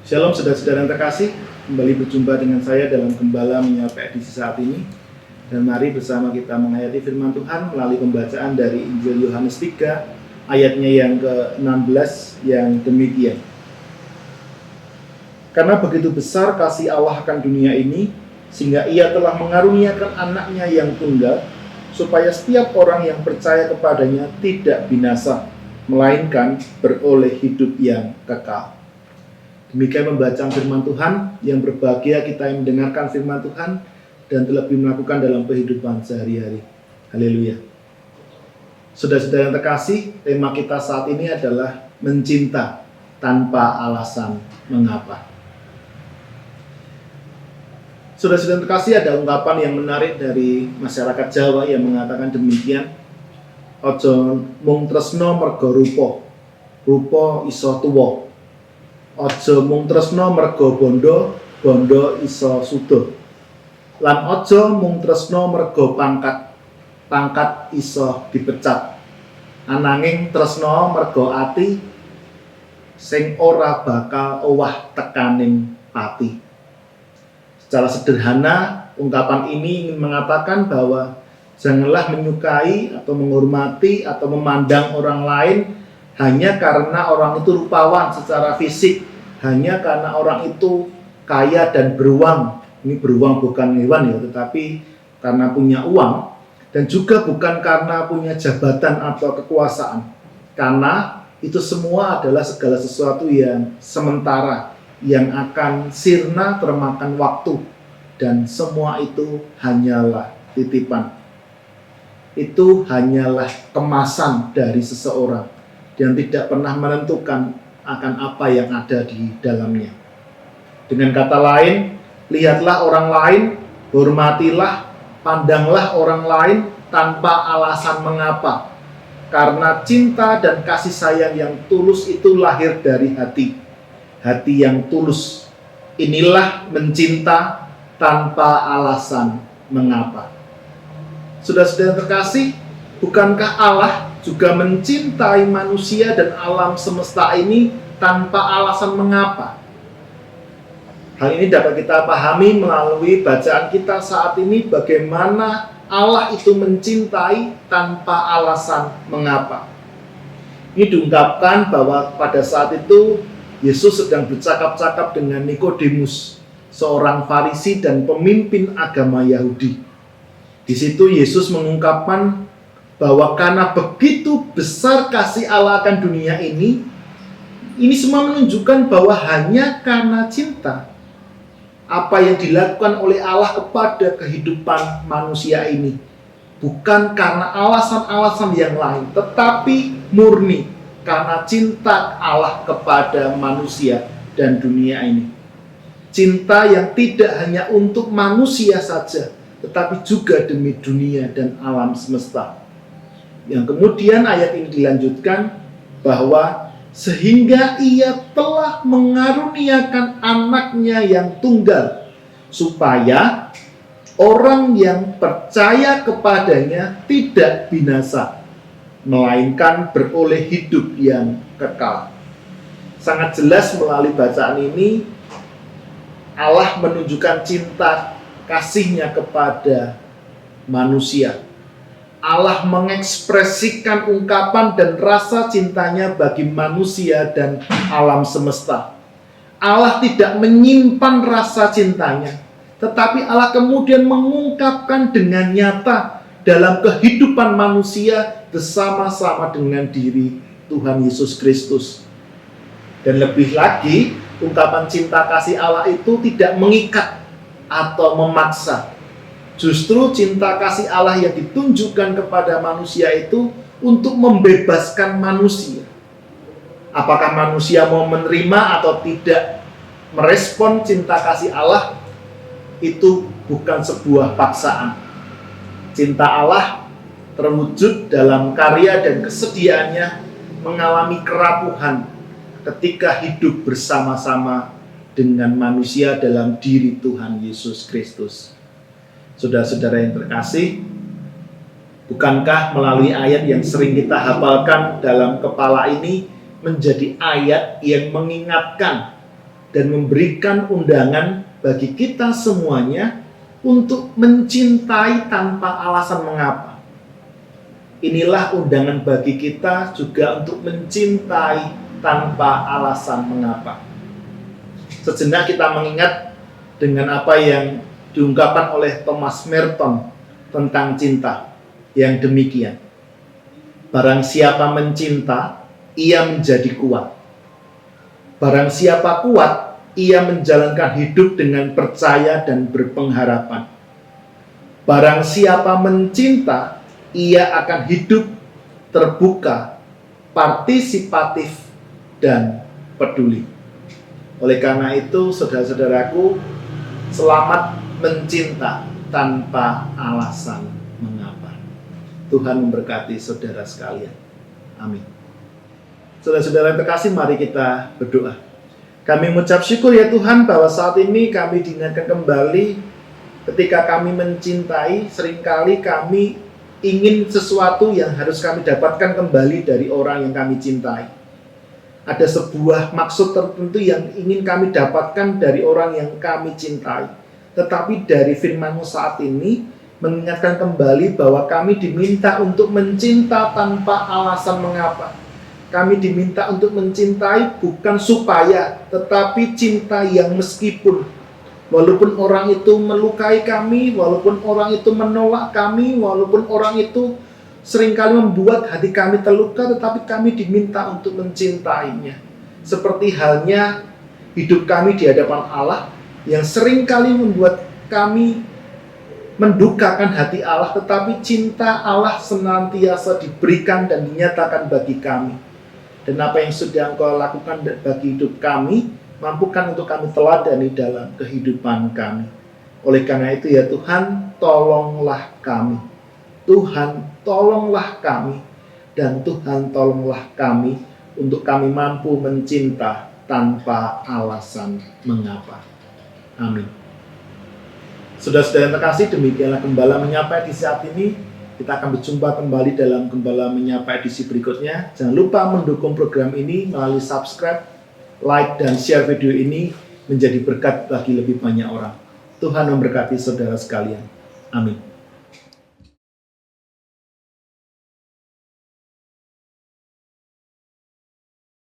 Shalom saudara-saudara yang terkasih, kembali berjumpa dengan saya dalam Gembala Menyapa edisi saat ini. Dan mari bersama kita menghayati firman Tuhan melalui pembacaan dari Injil Yohanes 3 ayatnya yang ke-16 yang demikian. Karena begitu besar kasih Allah akan dunia ini, sehingga ia telah mengaruniakan anaknya yang tunggal, supaya setiap orang yang percaya kepadanya tidak binasa, melainkan beroleh hidup yang kekal. Demikian pembacaan firman Tuhan. Yang berbahagia kita yang mendengarkan firman Tuhan dan terlebih melakukan dalam kehidupan sehari-hari. Haleluya. Saudara-saudara yang terkasih, tema kita saat ini adalah mencinta tanpa alasan mengapa. Saudara-saudara yang terkasih, ada ungkapan yang menarik dari masyarakat Jawa yang mengatakan demikian. Ojo mung tresno mergo rupa iso tuwa. Ojo mung tresno mergo bondo iso sudo. Lan ojo mung tresno mergo pangkat iso dipecat. Ananging tresno mergo ati, sing ora bakal owah tekaning pati. Secara sederhana, ungkapan ini ingin mengatakan bahwa janganlah menyukai atau menghormati atau memandang orang lain hanya karena orang itu rupawan secara fisik, hanya karena orang itu kaya dan beruang. Ini beruang bukan hewan ya, tetapi karena punya uang, dan juga bukan karena punya jabatan atau kekuasaan. Karena itu semua adalah segala sesuatu yang sementara, yang akan sirna termakan waktu, dan semua itu hanyalah titipan. Itu hanyalah kemasan dari seseorang yang tidak pernah menentukan akan apa yang ada di dalamnya. Dengan kata lain, lihatlah orang lain, hormatilah, pandanglah orang lain tanpa alasan mengapa. Karena cinta dan kasih sayang yang tulus itu lahir dari hati. Hati yang tulus. Inilah mencinta tanpa alasan mengapa. Saudara-saudara terkasih, bukankah Allah juga mencintai manusia dan alam semesta ini tanpa alasan mengapa? Hal ini dapat kita pahami melalui bacaan kita saat ini, bagaimana Allah itu mencintai tanpa alasan mengapa. Ini diungkapkan bahwa pada saat itu Yesus sedang bercakap-cakap dengan Nikodemus, seorang Farisi dan pemimpin agama Yahudi. Di situ Yesus mengungkapkan bahwa karena begitu besar kasih Allah akan dunia ini semua menunjukkan bahwa hanya karena cinta. Apa yang dilakukan oleh Allah kepada kehidupan manusia ini bukan karena alasan-alasan yang lain, tetapi murni karena cinta Allah kepada manusia dan dunia ini. Cinta yang tidak hanya untuk manusia saja, tetapi juga demi dunia dan alam semesta. Yang kemudian ayat ini dilanjutkan bahwa sehingga ia telah mengaruniakan anaknya yang tunggal, supaya orang yang percaya kepadanya tidak binasa, melainkan beroleh hidup yang kekal. Sangat jelas melalui bacaan ini, Allah menunjukkan cinta kasihnya kepada manusia. Allah mengekspresikan ungkapan dan rasa cintanya bagi manusia dan alam semesta. Allah tidak menyimpan rasa cintanya, tetapi Allah kemudian mengungkapkan dengan nyata dalam kehidupan manusia bersama-sama dengan diri Tuhan Yesus Kristus. Dan lebih lagi, ungkapan cinta kasih Allah itu tidak mengikat atau memaksa. Justru cinta kasih Allah yang ditunjukkan kepada manusia itu untuk membebaskan manusia. Apakah manusia mau menerima atau tidak merespon cinta kasih Allah, itu bukan sebuah paksaan. Cinta Allah terwujud dalam karya dan kesediaannya mengalami kerapuhan ketika hidup bersama-sama dengan manusia dalam diri Tuhan Yesus Kristus. Saudara-saudara yang terkasih, bukankah melalui ayat yang sering kita hafalkan dalam kepala ini menjadi ayat yang mengingatkan dan memberikan undangan bagi kita semuanya untuk mencintai tanpa alasan mengapa. Inilah undangan bagi kita juga untuk mencintai tanpa alasan mengapa. Sejenak kita mengingat dengan apa yang diungkapkan oleh Thomas Merton tentang cinta yang demikian. Barang siapa mencinta, ia menjadi kuat. Barang siapa kuat, ia menjalankan hidup dengan percaya dan berpengharapan. Barang siapa mencinta, ia akan hidup terbuka, partisipatif, dan peduli. Oleh karena itu, saudara-saudaraku, selamat mencinta tanpa alasan mengapa. Tuhan memberkati saudara sekalian. Amin. Saudara-saudara yang terkasih, mari kita berdoa. Kami mengucap syukur ya Tuhan bahwa saat ini kami diingatkan kembali ketika kami mencintai, seringkali kami ingin sesuatu yang harus kami dapatkan kembali dari orang yang kami cintai. Ada sebuah maksud tertentu yang ingin kami dapatkan dari orang yang kami cintai. Tetapi dari firman-Mu saat ini mengingatkan kembali bahwa kami diminta untuk mencinta tanpa alasan mengapa. Kami diminta untuk mencintai bukan supaya, tetapi cinta yang meskipun walaupun orang itu melukai kami, walaupun orang itu menolak kami, walaupun orang itu seringkali membuat hati kami terluka, tetapi kami diminta untuk mencintainya. Seperti halnya hidup kami di hadapan Allah yang seringkali membuat kami mendukakan hati Allah, tetapi cinta Allah senantiasa diberikan dan dinyatakan bagi kami. Dan apa yang sudah Engkau lakukan bagi hidup kami, mampukan untuk kami teladani dalam kehidupan kami. Oleh karena itu ya Tuhan, tolonglah kami. Tuhan, tolonglah kami. Dan Tuhan, tolonglah kami untuk kami mampu mencinta tanpa alasan mengapa. Amin. Saudara-saudara yang terkasih, demikianlah Gembala Menyapa di saat ini. Kita akan berjumpa kembali dalam Gembala Menyapa edisi berikutnya. Jangan lupa mendukung program ini melalui subscribe, like, dan share video ini menjadi berkat bagi lebih banyak orang. Tuhan memberkati saudara sekalian. Amin.